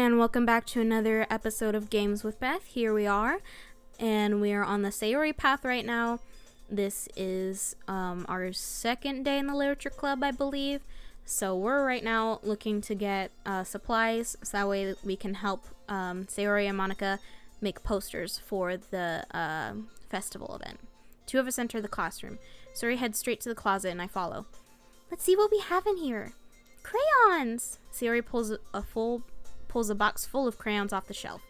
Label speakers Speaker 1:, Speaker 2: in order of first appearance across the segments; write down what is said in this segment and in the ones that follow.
Speaker 1: And welcome back to another episode of Games with Beth. Here we are, and we are on the Sayori path right now. This is our second day in the literature club, I believe. So we're right now looking to get supplies, so that way we can help Sayori and Monica make posters for the festival event. Two of us enter the classroom. Sayori heads straight to the closet, and I follow. Let's see what we have in here. Crayons! Sayori pulls a box full of crayons off the shelf.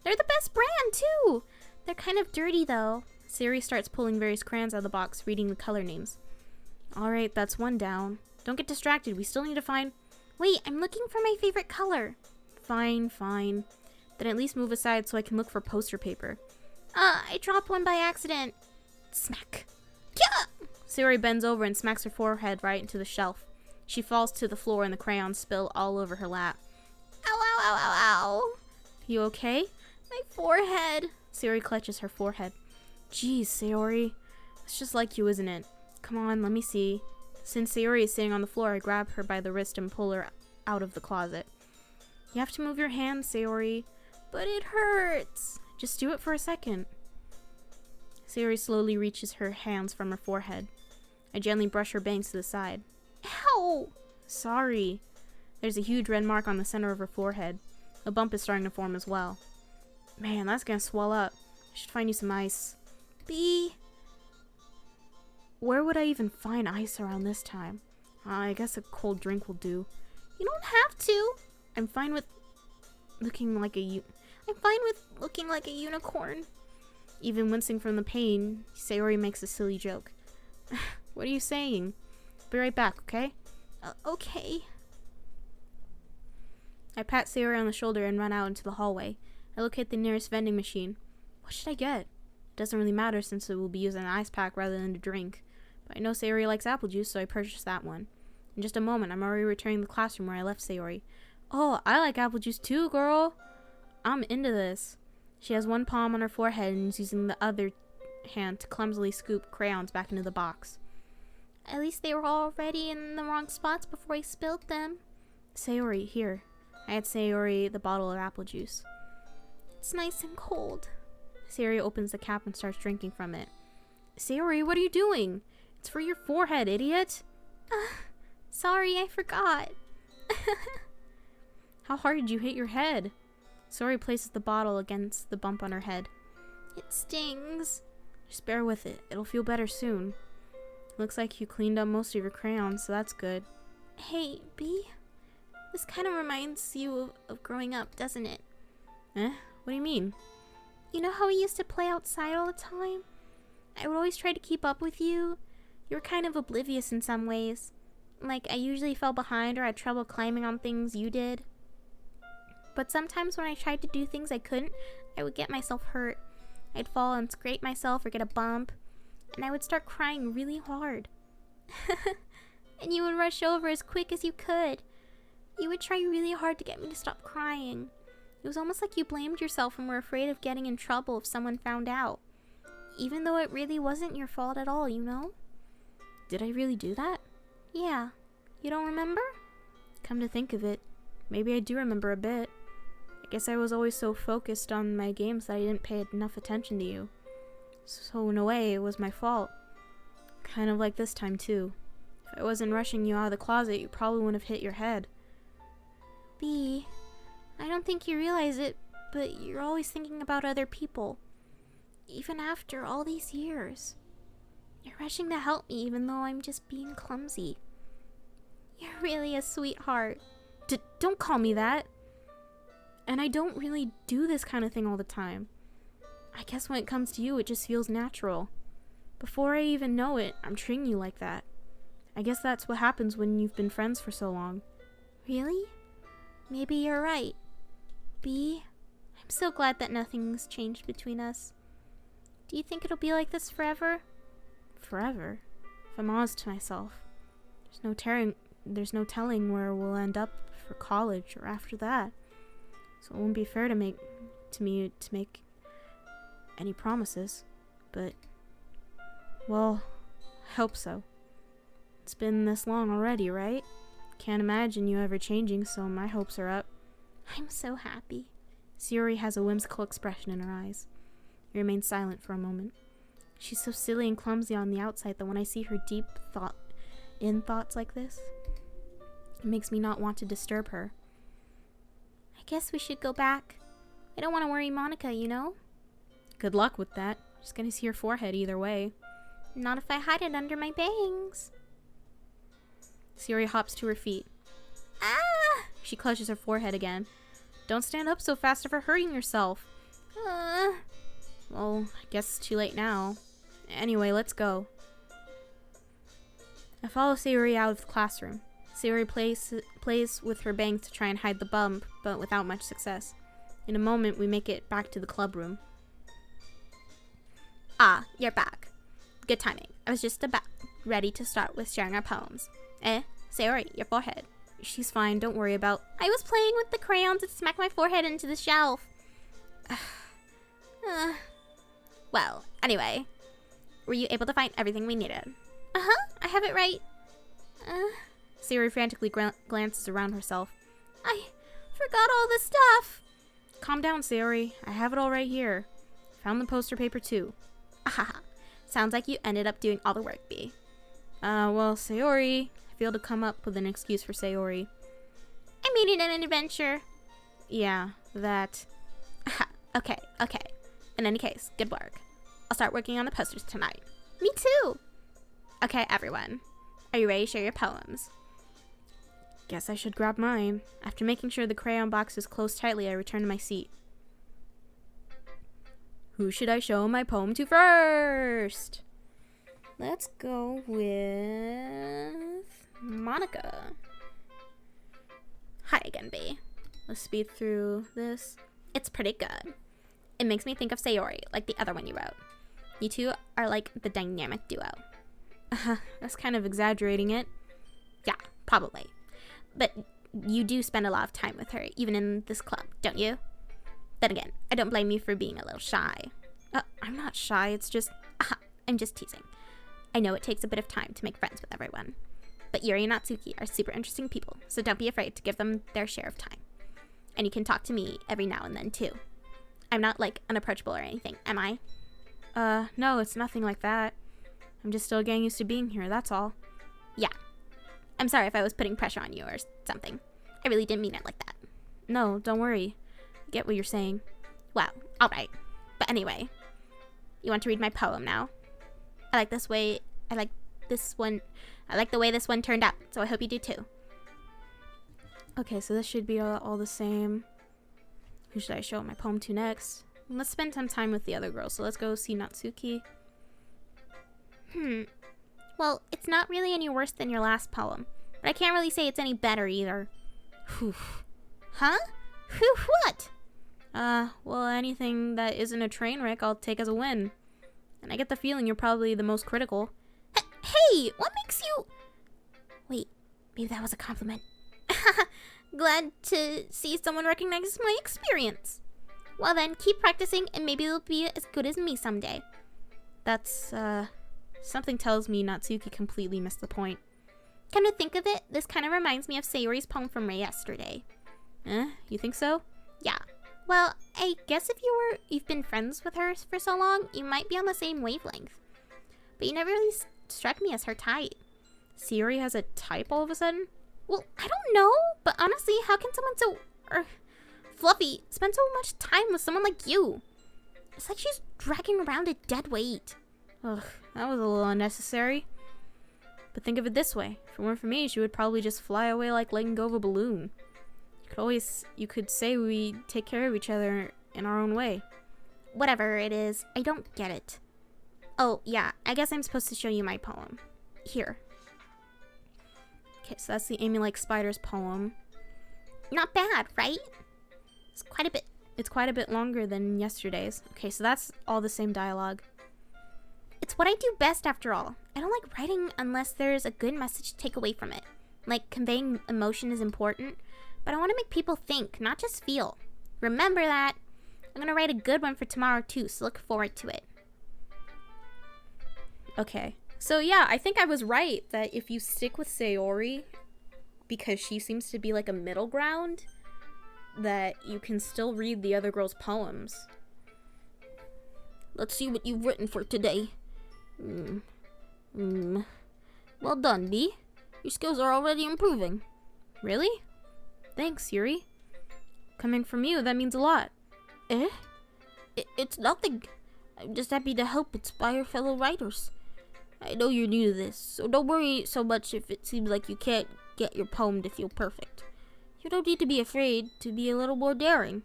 Speaker 1: They're the best brand, too! They're kind of dirty, though. Sayori starts pulling various crayons out of the box, reading the color names. Alright, that's one down. Don't get distracted. We still need to find... Wait, I'm looking for my favorite color. Fine. Then at least move aside so I can look for poster paper. I dropped one by accident. Smack. Yeah! Sayori bends over and smacks her forehead right into the shelf. She falls to the floor and the crayons spill all over her lap. Ow. You okay? My forehead. Sayori clutches her forehead. Jeez, Sayori. It's just like you, isn't it? Come on, let me see. Since Sayori is sitting on the floor, I grab her by the wrist and pull her out of the closet. You have to move your hands, Sayori. But it hurts. Just do it for a second. Sayori slowly reaches her hands from her forehead. I gently brush her bangs to the side. Ow! Sorry. There's a huge red mark on the center of her forehead. A bump is starting to form as well. Man, that's gonna swell up. I should find you some ice. Where would I even find ice around this time? I guess a cold drink will do. You don't have to. I'm fine with looking like a unicorn. Even wincing from the pain, Sayori makes a silly joke. What are you saying? Be right back, okay? Okay. I pat Sayori on the shoulder and run out into the hallway. I locate the nearest vending machine. What should I get? It doesn't really matter since it will be used in an ice pack rather than a drink. But I know Sayori likes apple juice, so I purchased that one. In just a moment, I'm already returning to the classroom where I left Sayori. Oh, I like apple juice too, girl. I'm into this. She has one palm on her forehead and is using the other hand to clumsily scoop crayons back into the box. At least they were already in the wrong spots before I spilled them. Sayori, here. I had Sayori the bottle of apple juice. It's nice and cold. Sayori opens the cap and starts drinking from it. Sayori, what are you doing? It's for your forehead, idiot. Sorry, I forgot. How hard did you hit your head? Sayori places the bottle against the bump on her head. It stings. Just bear with it. It'll feel better soon. Looks like you cleaned up most of your crayons, so that's good. Hey, B. This kind of reminds you of growing up, doesn't it? What do you mean? You know how we used to play outside all the time? I would always try to keep up with you. You were kind of oblivious in some ways. Like, I usually fell behind or had trouble climbing on things you did. But sometimes when I tried to do things I couldn't, I would get myself hurt. I'd fall and scrape myself or get a bump. And I would start crying really hard. And you would rush over as quick as you could. You would try really hard to get me to stop crying. It was almost like you blamed yourself and were afraid of getting in trouble if someone found out. Even though it really wasn't your fault at all, you know? Did I really do that? Yeah. You don't remember? Come to think of it, maybe I do remember a bit. I guess I was always so focused on my games that I didn't pay enough attention to you. So in a way, it was my fault. Kind of like this time, too. If I wasn't rushing you out of the closet, you probably wouldn't have hit your head. B, I don't think you realize it, but you're always thinking about other people. Even after all these years. You're rushing to help me even though I'm just being clumsy. You're really a sweetheart. Don't call me that. And I don't really do this kind of thing all the time. I guess when it comes to you, it just feels natural. Before I even know it, I'm treating you like that. I guess that's what happens when you've been friends for so long. Really? Maybe you're right. B, I'm so glad that nothing's changed between us. Do you think it'll be like this forever? Forever? If I'm honest to myself, there's no telling where we'll end up for college or after that. So it won't be fair to me to make any promises. But, well, I hope so. It's been this long already, right? Can't imagine you ever changing, so my hopes are up. I'm so happy. Sayori has a whimsical expression in her eyes. He remains silent for a moment. She's so silly and clumsy on the outside that when I see her deep thoughts like this, it makes me not want to disturb her. I guess we should go back. I don't want to worry Monica, you know? Good luck with that. She's gonna see your forehead either way. Not if I hide it under my bangs. Sayori hops to her feet. Ah! She clutches her forehead again. Don't stand up so fast for hurting yourself. Well, I guess it's too late now. Anyway, let's go. I follow Sayori out of the classroom. Sayori plays with her bangs to try and hide the bump, but without much success. In a moment, we make it back to the club room. Ah, you're back. Good timing. I was just about ready to start with sharing our poems. Sayori, your forehead. She's fine, don't worry about... I was playing with the crayons and smacked my forehead into the shelf. Well, anyway. Were you able to find everything we needed? I have it right. Sayori frantically glances around herself. I forgot all the stuff. Calm down, Sayori. I have it all right here. Found the poster paper too. Sounds like you ended up doing all the work, B. Well, Sayori... I failed to come up with an excuse for Sayori. I made it an adventure. Yeah, that. Okay. In any case, good work. I'll start working on the posters tonight. Me too. Okay, everyone. Are you ready to share your poems? Guess I should grab mine. After making sure the crayon box is closed tightly, I return to my seat. Who should I show my poem to first? Let's go with Monica. Hi again, B. Let's speed through this. It's pretty good. It makes me think of Sayori, like the other one you wrote. You two are like the dynamic duo. That's kind of exaggerating it. Yeah, probably. But you do spend a lot of time with her, even in this club, don't you? Then again, I don't blame you for being a little shy. I'm not shy, it's just... I'm just teasing. I know it takes a bit of time to make friends with everyone. But Yuri and Natsuki are super interesting people, so don't be afraid to give them their share of time. And you can talk to me every now and then, too. I'm not, like, unapproachable or anything, am I? No, it's nothing like that. I'm just still getting used to being here, that's all. Yeah. I'm sorry if I was putting pressure on you or something. I really didn't mean it like that. No, don't worry. I get what you're saying. Well, alright. But anyway, you want to read my poem now? I like the way this one turned out, so I hope you do too. Okay, so this should be all the same. Who should I show my poem to next? Let's spend some time with the other girls, so let's go see Natsuki. Well, it's not really any worse than your last poem, but I can't really say it's any better either. Whew. Huh? Whew, what? Well, anything that isn't a train wreck I'll take as a win. And I get the feeling you're probably the most critical. Hey, what makes you... Wait, maybe that was a compliment. Glad to see someone recognize my experience. Well then, keep practicing and maybe you'll be as good as me someday. That's, something tells me Natsuki completely missed the point. Come to think of it, this kind of reminds me of Sayori's poem from yesterday. You think so? Yeah. Well, I guess if you've been friends with her for so long, you might be on the same wavelength. But you never really struck me as her type. Sayori has a type all of a sudden? Well, I don't know, but honestly, how can someone so fluffy spend so much time with someone like you? It's like she's dragging around a dead weight. Ugh, that was a little unnecessary. But think of it this way. If it weren't for me, she would probably just fly away like letting go of a balloon. You could say we take care of each other in our own way. Whatever it is, I don't get it. Oh, yeah, I guess I'm supposed to show you my poem. Here. Okay, so that's the Amy Like Spiders poem. Not bad, right? It's quite a bit longer than yesterday's. Okay, so that's all the same dialogue. It's what I do best after all. I don't like writing unless there's a good message to take away from it. Like, conveying emotion is important, but I want to make people think, not just feel. Remember that. I'm going to write a good one for tomorrow too, so look forward to it. Okay. So yeah, I think I was right that if you stick with Sayori, because she seems to be like a middle ground, that you can still read the other girl's poems.
Speaker 2: Let's see what you've written for today. Well done, B. Your skills are already improving.
Speaker 1: Really? Thanks, Yuri. Coming from you, that means a lot.
Speaker 2: Eh? It's nothing. I'm just happy to help inspire fellow writers. I know you're new to this, so don't worry so much if it seems like you can't get your poem to feel perfect. You don't need to be afraid to be a little more daring.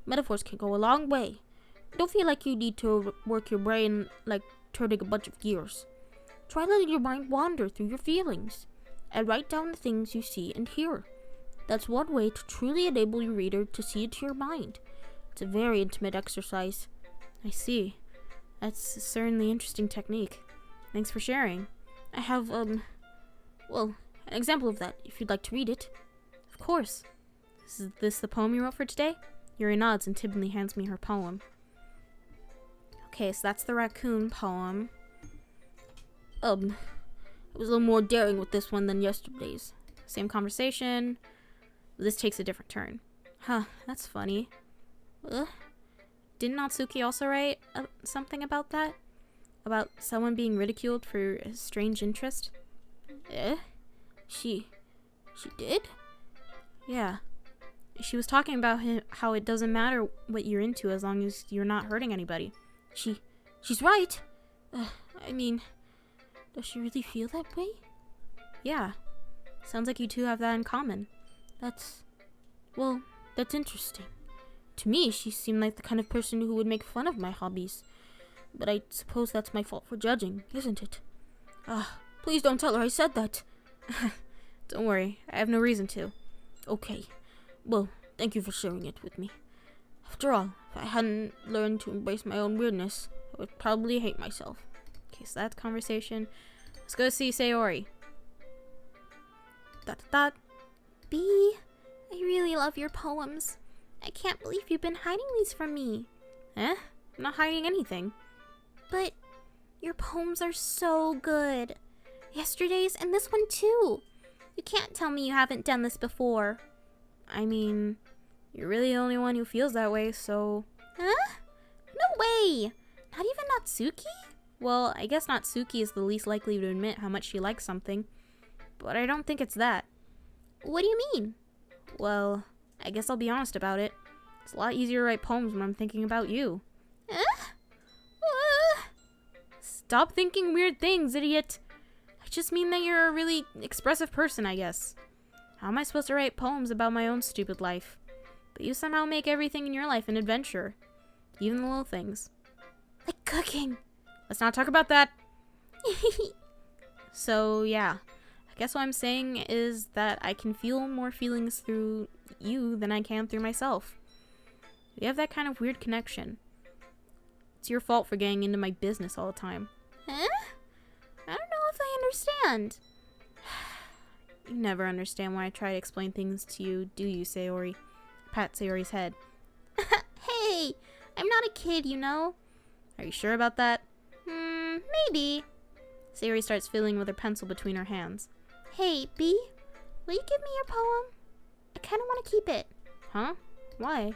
Speaker 2: Metaphors can go a long way. Don't feel like you need to work your brain like turning a bunch of gears. Try letting your mind wander through your feelings, and write down the things you see and hear. That's one way to truly enable your reader to see into your mind. It's a very intimate exercise.
Speaker 1: I see. That's a certainly interesting technique. Thanks for sharing.
Speaker 2: I have, an example of that, if you'd like to read it.
Speaker 1: Of course. Is this the poem you wrote for today? Yuri nods and timidly hands me her poem. Okay, so that's the raccoon poem.
Speaker 2: I was a little more daring with this one than yesterday's.
Speaker 1: Same conversation. This takes a different turn. Huh, that's funny. Didn't Natsuki also write something about that? About someone being ridiculed for a strange interest?
Speaker 2: She did?
Speaker 1: Yeah. She was talking about how it doesn't matter what you're into as long as you're not hurting anybody.
Speaker 2: She's right. I mean, does she really feel that way?
Speaker 1: Yeah. Sounds like you two have that in common.
Speaker 2: That's interesting. To me, she seemed like the kind of person who would make fun of my hobbies. But I suppose that's my fault for judging, isn't it? Please don't tell her I said that.
Speaker 1: Don't worry, I have no reason to.
Speaker 2: Okay. Well, thank you for sharing it with me. After all, if I hadn't learned to embrace my own weirdness, I would probably hate myself.
Speaker 1: Okay, so that's conversation. Let's go see Sayori.
Speaker 3: B, I really love your poems. I can't believe you've been hiding these from me.
Speaker 1: I'm not hiding anything.
Speaker 3: But your poems are so good. Yesterday's and this one too. You can't tell me you haven't done this before.
Speaker 1: I mean, you're really the only one who feels that way, so...
Speaker 3: Huh? No way! Not even Natsuki?
Speaker 1: Well, I guess Natsuki is the least likely to admit how much she likes something. But I don't think it's that.
Speaker 3: What do you mean?
Speaker 1: Well, I guess I'll be honest about it. It's a lot easier to write poems when I'm thinking about you. Stop thinking weird things, idiot. I just mean that you're a really expressive person, I guess. How am I supposed to write poems about my own stupid life? But you somehow make everything in your life an adventure. Even the little things.
Speaker 3: Like cooking.
Speaker 1: Let's not talk about that. So, yeah. I guess what I'm saying is that I can feel more feelings through you than I can through myself. We have that kind of weird connection. It's your fault for getting into my business all the time.
Speaker 3: Huh? I don't know if I understand.
Speaker 1: You never understand when I try to explain things to you, do you, Sayori? Pat Sayori's head.
Speaker 3: Hey, I'm not a kid, you know.
Speaker 1: Are you sure about that?
Speaker 3: Maybe.
Speaker 1: Sayori starts fiddling with her pencil between her hands.
Speaker 3: Hey, B, will you give me your poem? I kind of want to keep it.
Speaker 1: Huh? Why?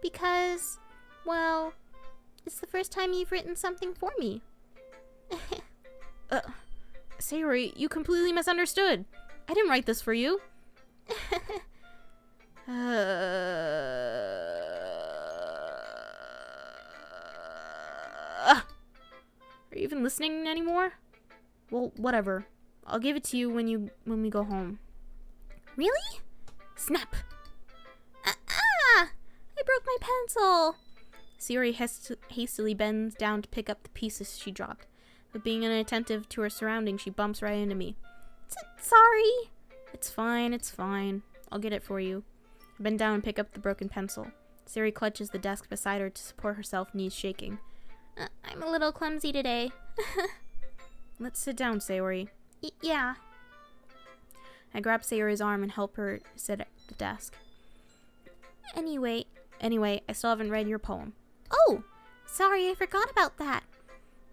Speaker 3: Because, well, it's the first time you've written something for me.
Speaker 1: Sayori, you completely misunderstood. I didn't write this for you. Are you even listening anymore? Well, whatever. I'll give it to you when we go home.
Speaker 3: Really? Snap. I broke my pencil.
Speaker 1: Sayori hastily bends down to pick up the pieces she dropped. But being inattentive to her surroundings, she bumps right into me.
Speaker 3: Sorry.
Speaker 1: It's fine, it's fine. I'll get it for you. I bend down and pick up the broken pencil. Sayori clutches the desk beside her to support herself, knees shaking.
Speaker 3: I'm a little clumsy today.
Speaker 1: Let's sit down, Sayori.
Speaker 3: Yeah.
Speaker 1: I grab Sayori's arm and help her sit at the desk.
Speaker 3: Anyway,
Speaker 1: I still haven't read your poem.
Speaker 3: Oh, sorry, I forgot about that.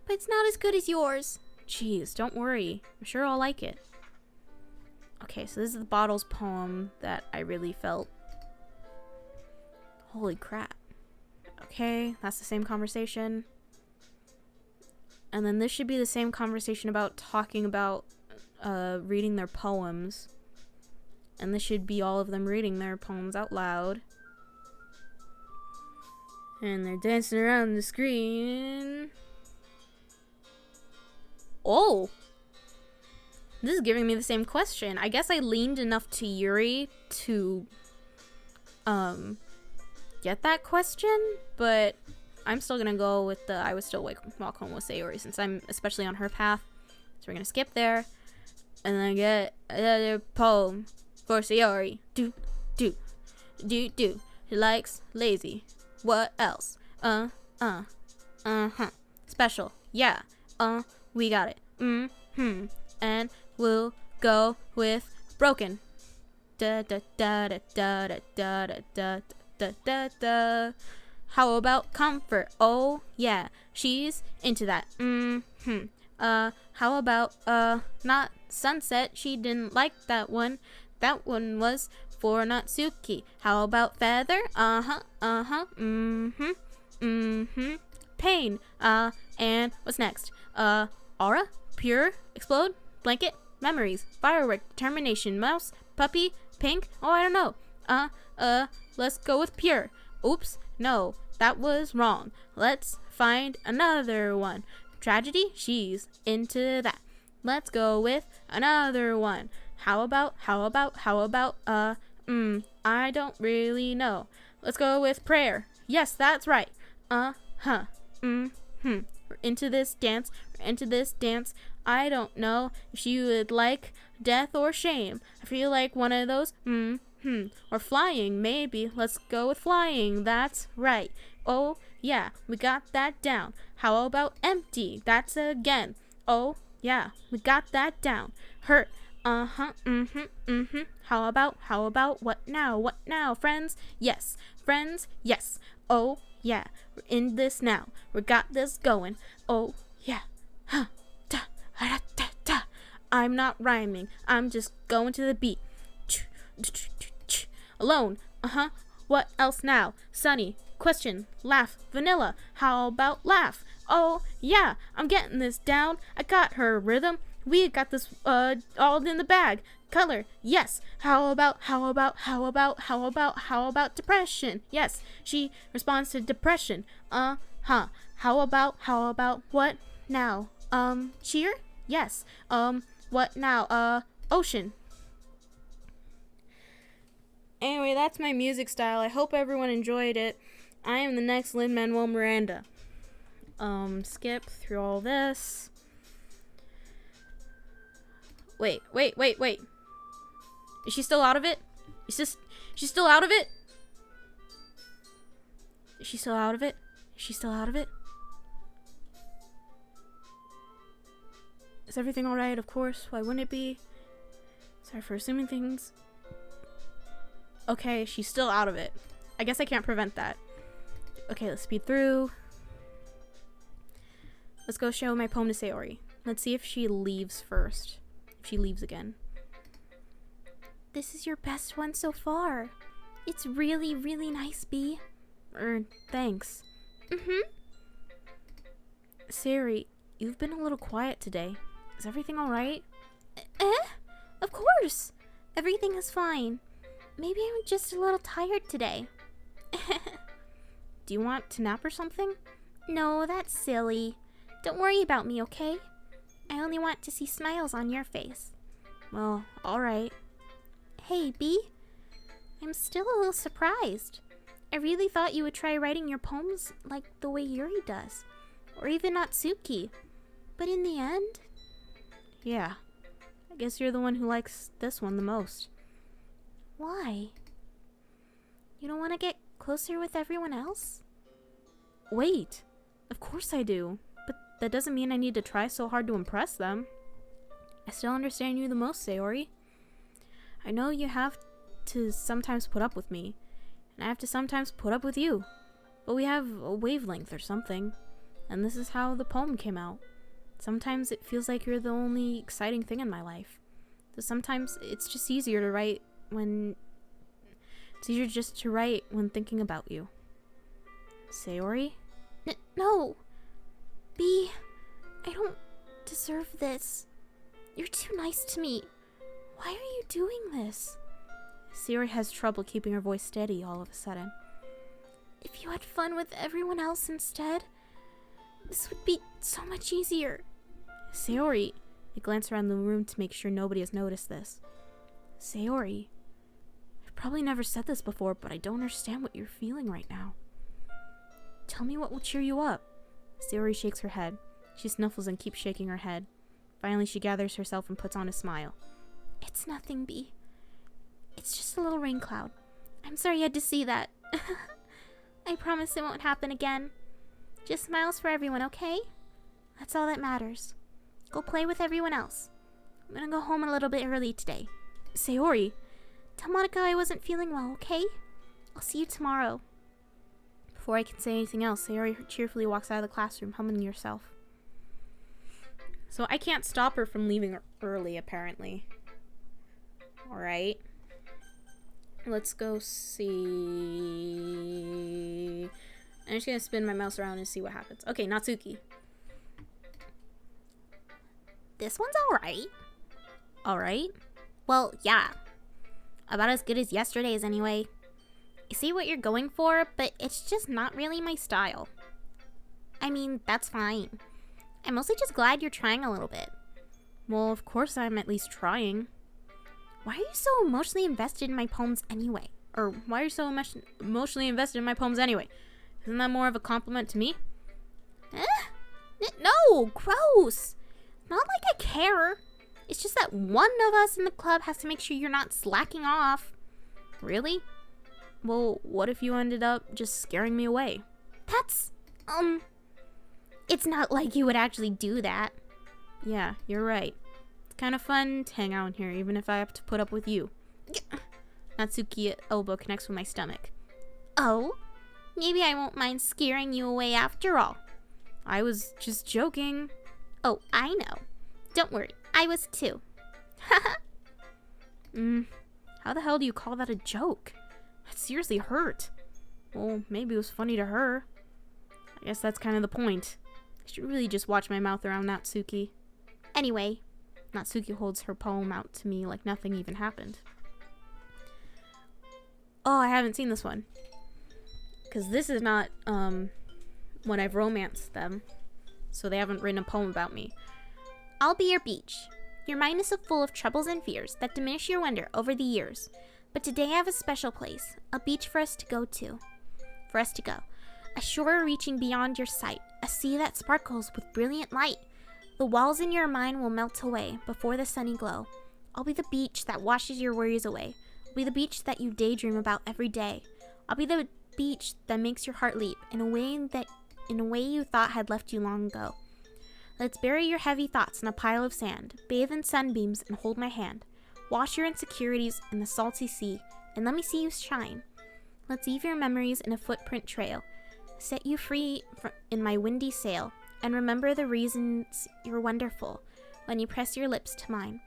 Speaker 3: But it's not as good as yours.
Speaker 1: Jeez, don't worry. I'm sure I'll like it. Okay, so this is the Bottles poem that I really felt Holy crap. Okay, that's the same conversation. And then this should be the same conversation about talking about reading their poems. And this should be all of them reading their poems out loud. And they're dancing around the screen. Oh! This is giving me the same question. I guess I leaned enough to Yuri to get that question, but I'm still gonna go with the I was still awake walk home with Sayori since I'm especially on her path. So we're gonna skip there. And then get another poem for Sayori. Do. She likes lazy. What else? Special. Yeah. We got it. And we'll go with broken. Da da da da da da da da da da da. How about comfort? Oh yeah, she's into that. How about not sunset? She didn't like that one. That one was for Natsuki. How about feather? Pain. And what's next? Aura, pure, explode, blanket, memories, firework, determination, mouse, puppy, pink. Oh, I don't know. Let's go with pure. Oops, no, that was wrong. Let's find another one. Tragedy, she's into that. Let's go with another one. How about, I don't really know. Let's go with prayer. Yes, that's right. We're into this dance. I don't know if she would like death or shame. I feel like one of those. Or flying, maybe. Let's go with flying. That's right. Oh, yeah, we got that down. How about empty? That's again. Oh, yeah, we got that down. Hurt. How about what now, friends? Yes, friends, yes. Oh, yeah, we're in this now. We got this going. Oh, yeah. I'm not rhyming. I'm just going to the beat. Alone. What else now? Sunny. Question. Laugh. Vanilla. How about laugh? Oh, yeah. I'm getting this down. I got her rhythm. We got this all in the bag. Color. Yes. How about depression? Yes. She responds to depression. How about what now? Cheer? Yes. What now? Ocean. Anyway, that's my music style. I hope everyone enjoyed it. I am the next Lin-Manuel Miranda. Skip through all this. Wait. Is she still out of it? She's still out of it? Is she still out of it? Is she still out of it? Is everything alright? Of course. Why wouldn't it be? Sorry for assuming things. Okay, she's still out of it. I guess I can't prevent that. Okay, let's speed through. Let's go show my poem to Sayori. Let's see if she leaves first. If she leaves again.
Speaker 3: This is your best one so far. It's really, really nice, Bee.
Speaker 1: Thanks. Sayori, you've been a little quiet today. Is everything alright?
Speaker 3: Of course. Everything is fine. Maybe I'm just a little tired today.
Speaker 1: Do you want to nap or something?
Speaker 3: No, that's silly. Don't worry about me, okay? I only want to see smiles on your face.
Speaker 1: Well, alright.
Speaker 3: Hey, Bee. I'm still a little surprised. I really thought you would try writing your poems like the way Yuri does. Or even Natsuki. But in the end...
Speaker 1: Yeah. I guess you're the one who likes this one the most.
Speaker 3: Why? You don't want to get closer with everyone else?
Speaker 1: Wait. Of course I do. But that doesn't mean I need to try so hard to impress them. I still understand you the most, Sayori. I know you have to sometimes put up with me. And I have to sometimes put up with you. But we have a wavelength or something. And this is how the poem came out. Sometimes it feels like you're the only exciting thing in my life. So sometimes it's just easier to write when It's easier just to write when thinking about you. Sayori?
Speaker 3: No. B, I don't deserve this. You're too nice to me. Why are you doing this?
Speaker 1: Sayori has trouble keeping her voice steady all of a sudden.
Speaker 3: If you had fun with everyone else instead, this would be so much easier.
Speaker 1: Sayori. I glance around the room to make sure nobody has noticed this. Sayori. I've probably never said this before, but I don't understand what you're feeling right now. Tell me what will cheer you up. Sayori shakes her head. She snuffles and keeps shaking her head. Finally, she gathers herself and puts on a smile.
Speaker 3: It's nothing, B. It's just a little rain cloud. I'm sorry you had to see that. I promise it won't happen again. Just smiles for everyone, okay? That's all that matters. Go play with everyone else. I'm gonna go home a little bit early today.
Speaker 1: Sayori!
Speaker 3: Tell Monica I wasn't feeling well, okay? I'll see you tomorrow.
Speaker 1: Before I can say anything else, Sayori cheerfully walks out of the classroom, humming to herself. So I can't stop her from leaving early, apparently. Alright. Let's go see... I'm just gonna spin my mouse around and see what happens. Okay, Natsuki.
Speaker 2: This one's alright.
Speaker 1: Alright?
Speaker 2: Well, yeah. About as good as yesterday's anyway. I see what you're going for, but it's just not really my style. I mean, that's fine. I'm mostly just glad you're trying a little bit.
Speaker 1: Well, of course I'm at least trying.
Speaker 2: Why are you so emotionally invested in my poems anyway?
Speaker 1: Or why are you so emotionally invested in my poems anyway? Isn't that more of a compliment to me?
Speaker 2: No, gross. Not like I care. It's just that one of us in the club has to make sure you're not slacking off.
Speaker 1: Really? Well, what if you ended up just scaring me away?
Speaker 2: That's, it's not like you would actually do that.
Speaker 1: Yeah, you're right. It's kind of fun to hang out in here, even if I have to put up with you. Natsuki's elbow connects with my stomach.
Speaker 2: Oh? Maybe I won't mind scaring you away after all.
Speaker 1: I was just joking.
Speaker 2: Oh, I know. Don't worry, I was too.
Speaker 1: How the hell do you call that a joke? That seriously hurt. Well, maybe it was funny to her. I guess that's kind of the point. I should really just watch my mouth around Natsuki.
Speaker 2: Anyway,
Speaker 1: Natsuki holds her poem out to me like nothing even happened. Oh, I haven't seen this one. Because this is not when I've romanced them. So they haven't written a poem about me.
Speaker 2: I'll be your beach. Your mind is so full of troubles and fears that diminish your wonder over the years. But today I have a special place, a beach for us to go. A shore reaching beyond your sight, a sea that sparkles with brilliant light. The walls in your mind will melt away before the sunny glow. I'll be the beach that washes your worries away. I'll be the beach that you daydream about every day. I'll be the beach that makes your heart leap in a way you thought had left you long ago. Let's bury your heavy thoughts in a pile of sand, bathe in sunbeams and hold my hand. Wash your insecurities in the salty sea, and let me see you shine. Let's leave your memories in a footprint trail, set you free in my windy sail, and remember the reasons you're wonderful when you press your lips to mine.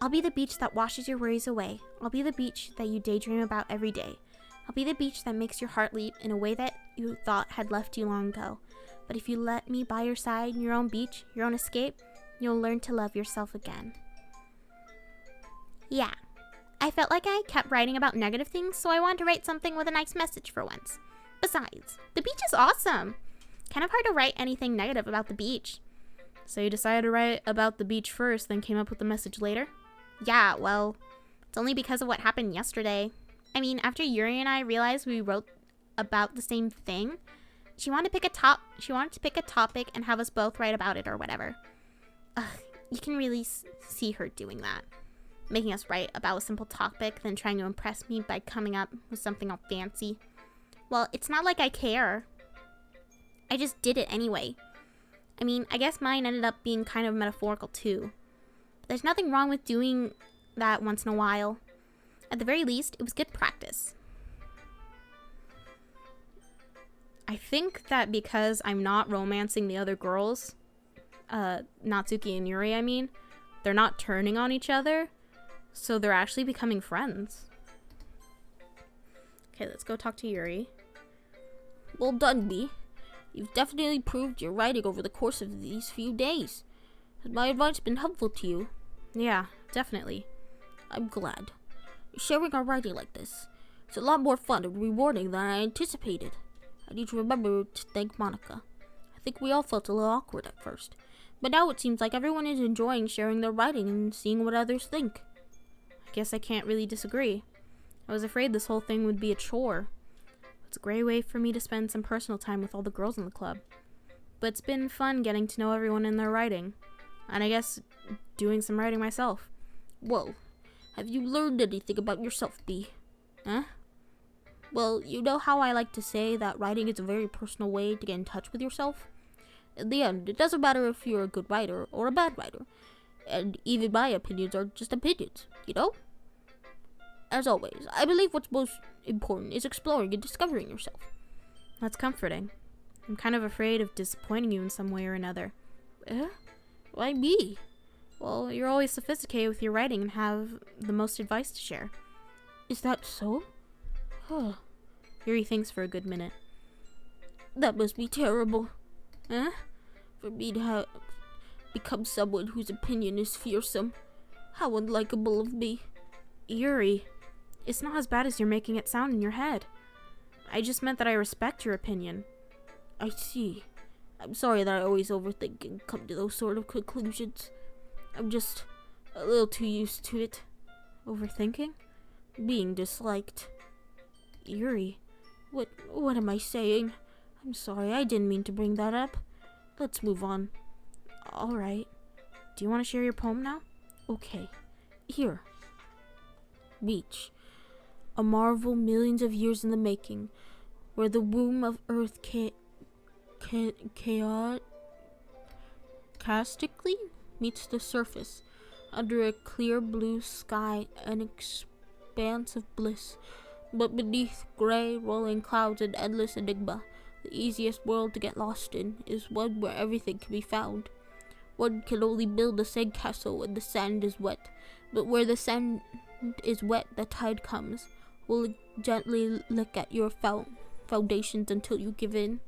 Speaker 2: I'll be the beach that washes your worries away. I'll be the beach that you daydream about every day. I'll be the beach that makes your heart leap in a way that you thought had left you long ago. But if you let me by your side in your own beach, your own escape, you'll learn to love yourself again. Yeah, I felt like I kept writing about negative things, so I wanted to write something with a nice message for once. Besides, the beach is awesome. Kind of hard to write anything negative about the beach.
Speaker 1: So you decided to write about the beach first, then came up with the message later?
Speaker 2: Yeah, well, it's only because of what happened yesterday. I mean, after Yuri and I realized we wrote about the same thing, she wanted to pick a topic and have us both write about it or whatever. Ugh, you can really see her doing that. Making us write about a simple topic, then trying to impress me by coming up with something all fancy. Well, it's not like I care. I just did it anyway. I mean, I guess mine ended up being kind of metaphorical too. But there's nothing wrong with doing that once in a while. At the very least, it was good practice.
Speaker 1: I think that because I'm not romancing the other girls, Natsuki and Yuri, I mean, they're not turning on each other, so they're actually becoming friends. Okay, let's go talk to Yuri.
Speaker 2: Well done, B. You've definitely improved your writing over the course of these few days. Has my advice been helpful to you?
Speaker 1: Yeah, definitely.
Speaker 2: I'm glad. Sharing our writing like this, it's a lot more fun and rewarding than I anticipated. I need to remember to thank Monica. I think we all felt a little awkward at first, but now it seems like everyone is enjoying sharing their writing and seeing what others think.
Speaker 1: I guess I can't really disagree. I was afraid this whole thing would be a chore. It's a great way for me to spend some personal time with all the girls in the club. But it's been fun getting to know everyone in their writing. And I guess doing some writing myself.
Speaker 2: Well, have you learned anything about yourself, B?
Speaker 1: Huh?
Speaker 2: Well, you know how I like to say that writing is a very personal way to get in touch with yourself? In the end, it doesn't matter if you're a good writer or a bad writer. And even my opinions are just opinions, you know? As always, I believe what's most important is exploring and discovering yourself.
Speaker 1: That's comforting. I'm kind of afraid of disappointing you in some way or another.
Speaker 2: Why me?
Speaker 1: Well, you're always sophisticated with your writing and have the most advice to share.
Speaker 2: Is that so?
Speaker 1: Yuri thinks for a good minute.
Speaker 2: That must be terrible. For me to have become someone whose opinion is fearsome. How unlikable of me.
Speaker 1: Yuri, it's not as bad as you're making it sound in your head. I just meant that I respect your opinion.
Speaker 2: I see. I'm sorry that I always overthink and come to those sort of conclusions. I'm just a little too used to it.
Speaker 1: Overthinking?
Speaker 2: Being disliked.
Speaker 1: Yuri.
Speaker 2: What am I saying? I'm sorry, I didn't mean to bring that up. Let's move on.
Speaker 1: Alright. Do you want to share your poem now?
Speaker 2: Okay. Here. Beach. A marvel millions of years in the making, where the womb of earth chaotically meets the surface, under a clear blue sky, an expanse of bliss, but beneath gray rolling clouds and endless enigma, the easiest world to get lost in is one where everything can be found. One can only build a sandcastle when the sand is wet, but where the sand is wet, the tide comes, will gently lick at your foundations until you give in.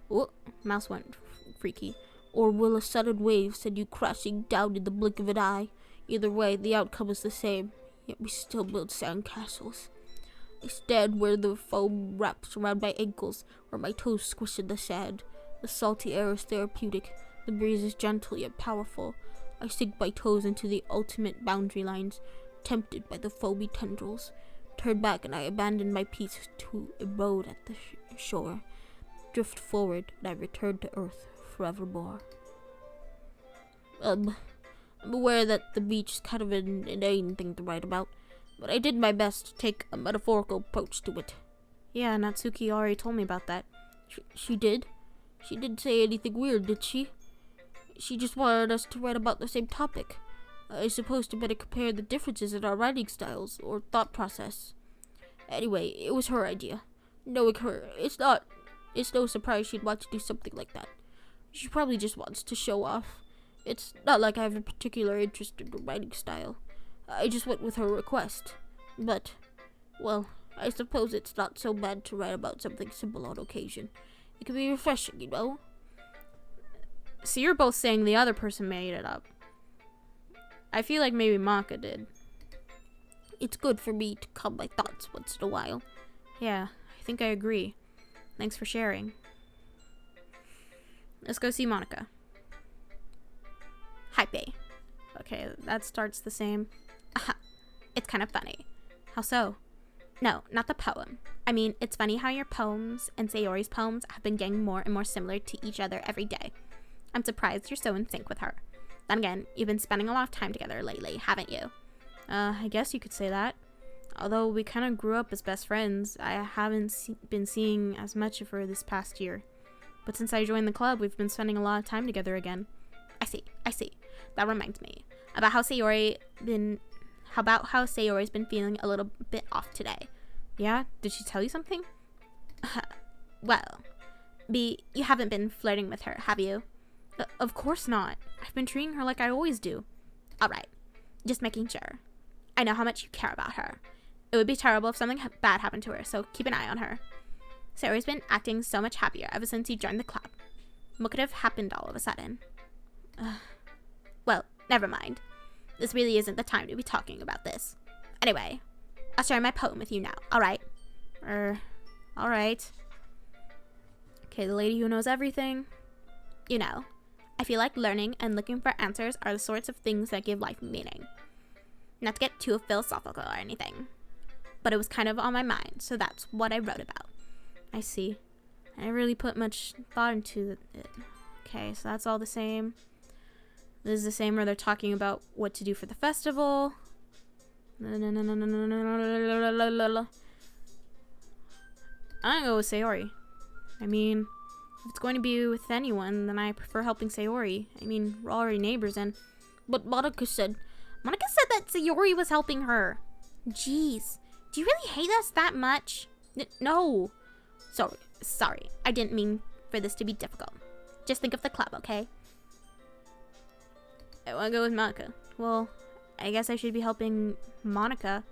Speaker 1: Oh, mouse went freaky.
Speaker 2: Or will a sudden wave send you crashing down in the blink of an eye? Either way, the outcome is the same, yet we still build sandcastles. I stand where the foam wraps around my ankles, where my toes squish in the sand. The salty air is therapeutic, the breeze is gentle yet powerful. I sink my toes into the ultimate boundary lines, tempted by the foamy tendrils. Turn back and I abandon my peace to erode at the shore. Drift forward and I return to earth forevermore. I'm aware that the beach is kind of an inane thing to write about, but I did my best to take a metaphorical approach to it.
Speaker 1: Yeah, Natsuki already told me about that.
Speaker 2: She did? She didn't say anything weird, did she? She just wanted us to write about the same topic. I suppose to better compare the differences in our writing styles or thought process. Anyway, it was her idea. Knowing her, it's no surprise she'd want to do something like that. She probably just wants to show off. It's not like I have a particular interest in her writing style. I just went with her request. But, well, I suppose it's not so bad to write about something simple on occasion. It can be refreshing, you know?
Speaker 1: So you're both saying the other person made it up. I feel like maybe Maka did.
Speaker 2: It's good for me to calm my thoughts once in a while.
Speaker 1: Yeah, I think I agree. Thanks for sharing. Let's go see Monica.
Speaker 3: Hi, Bae.
Speaker 1: Okay, that starts the same.
Speaker 3: It's kind of funny.
Speaker 1: How so?
Speaker 3: No, not the poem. I mean, it's funny how your poems and Sayori's poems have been getting more and more similar to each other every day. I'm surprised you're so in sync with her. Then again, you've been spending a lot of time together lately, haven't you?
Speaker 1: I guess you could say that. Although we kind of grew up as best friends, I haven't been seeing as much of her this past year. But since I joined the club, we've been spending a lot of time together again.
Speaker 3: I see. That reminds me about how Sayori's been feeling a little bit off today.
Speaker 1: Yeah? Did she tell you something?
Speaker 3: Well, B, you haven't been flirting with her, have you?
Speaker 1: Of course not. I've been treating her like I always do.
Speaker 3: Alright, just making sure. I know how much you care about her.
Speaker 1: It would be terrible if something bad happened to her, so keep an eye on her. Sayori's been acting so much happier ever since you joined the club. What could have happened all of a sudden? Well, never mind. This really isn't the time to be talking about this. Anyway, I'll share my poem with you now, alright? Alright. Okay, the lady who knows everything. You know, I feel like learning and looking for answers are the sorts of things that give life meaning. Not to get too philosophical or anything, but it was kind of on my mind, so that's what I wrote about. I see. I never really put much thought into it. Okay, so that's all the same. This is the same where they're talking about what to do for the festival. I'm gonna go with Sayori. I mean, if it's going to be with anyone, then I prefer helping Sayori. I mean, we're already neighbors and... But Monica said that Sayori was helping her. Jeez, do you really hate us that much? No. Sorry. I didn't mean for this to be difficult. Just think of the club, okay? I want to go with Monica. Well, I guess I should be helping Monica.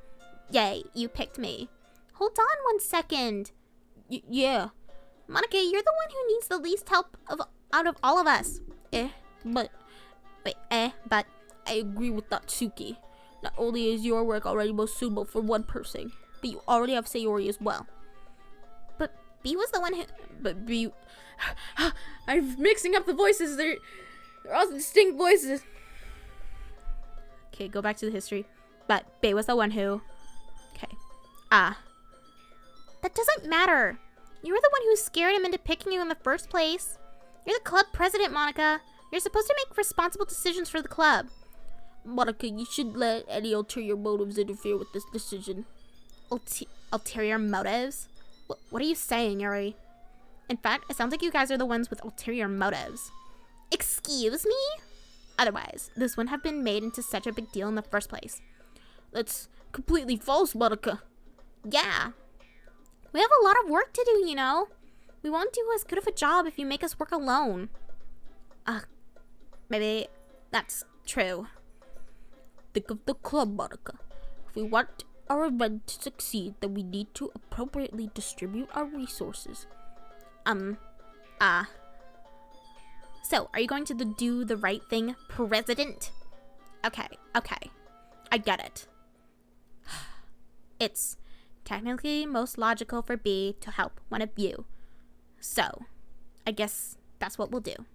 Speaker 1: Yay, you picked me. Hold on 1 second. Yeah. Monica, you're the one who needs the least help out of all of us. But I agree with that, Suki. Not only is your work already most suitable for one person, but you already have Sayori as well. But B was the one who... But B... I'm mixing up the voices. They're all distinct voices. Okay, go back to the history. But B was the one who... Okay. That doesn't matter. You were the one who scared him into picking you in the first place. You're the club president, Monica. You're supposed to make responsible decisions for the club. Monica, you should let any ulterior motives interfere with this decision. Ulterior motives? What are you saying, Yuri? In fact, it sounds like you guys are the ones with ulterior motives. Excuse me? Otherwise, this wouldn't have been made into such a big deal in the first place. That's completely false, Monica. Yeah. We have a lot of work to do, you know. We won't do as good of a job if you make us work alone. Maybe that's true. Think of the club, Monica. If we want our event to succeed, then we need to appropriately distribute our resources. So, are you going to do the right thing, President? Okay. I get it. It's technically most logical for B to help one of you. So, I guess that's what we'll do. Do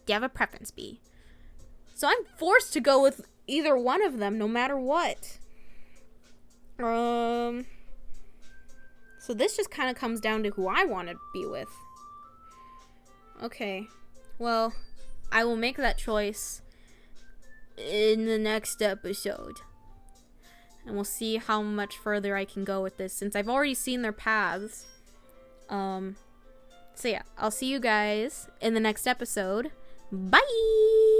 Speaker 1: you have a preference, B? So I'm forced to go with either one of them, no matter what. So this just kind of comes down to who I want to be with. Okay. Well, I will make that choice in the next episode. And we'll see how much further I can go with this, since I've already seen their paths. So yeah, I'll see you guys in the next episode. Bye!